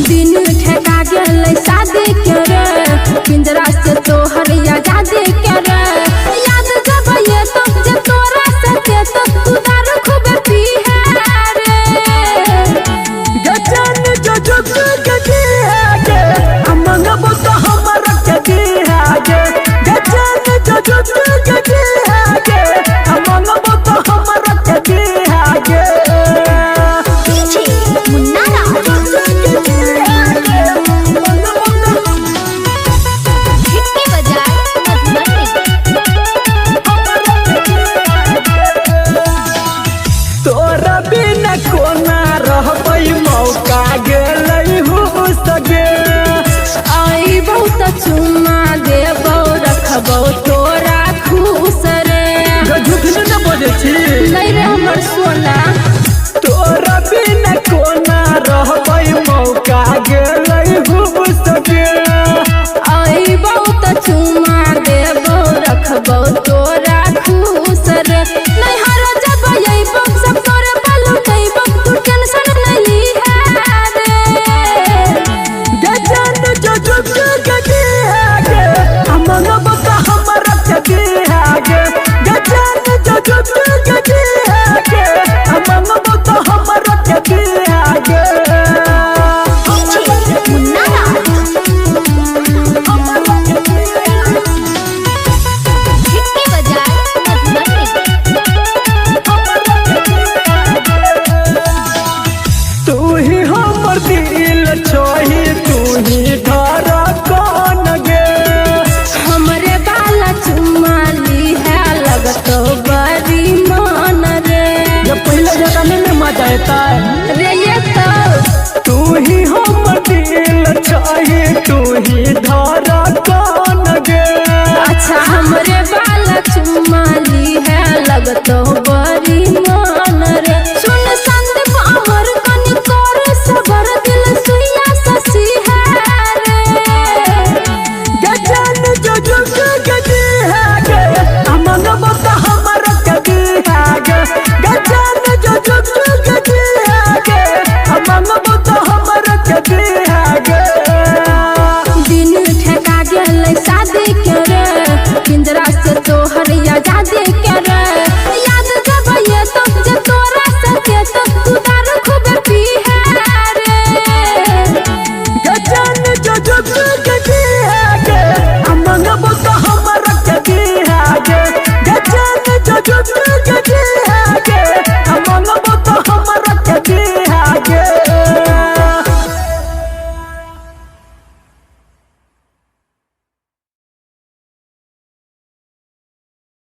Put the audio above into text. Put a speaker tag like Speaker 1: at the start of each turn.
Speaker 1: दिन ठेका गेलै शादी के रे पिंजरा से तोहर आजादी के रे याद जब ये तो जे तोरा से तो तू दारू खूब पी है रे
Speaker 2: गजान जो जो गजी है गे अमंगबो तो हमर गजी है गे गजान जो जो गजी है गे अमंगबो तो हमर गजी है गे तोरा बिना कोना रहबै मौका गेलै हो सगे
Speaker 1: आई बहुत चुमा देबो रखबो तोरा खुश रे
Speaker 2: झूठ न बोलै छी
Speaker 1: नहीं रे हमर सोना
Speaker 2: तोरा बिना कोना रहबै मौका गेलै हो सगे
Speaker 1: आई बहुत चुमा देबो रखबो तोरा खुश रे नहीं हर जब अइबो सब तोरे बालू देबो तू टेंशन नहीं ली है रे
Speaker 2: गजान जो जो गजी है गे अमंगबो तो हमर गजी है गे गजान जो जो गजी है गे अमंगबो तो हमर गजी है गे तू ही हमर दिल छोही तू ही धड़कन गे
Speaker 1: हमरे बाला चुमा ली है लगतो बड़ी मन रे
Speaker 2: जब पहले जगह में मजा आता है।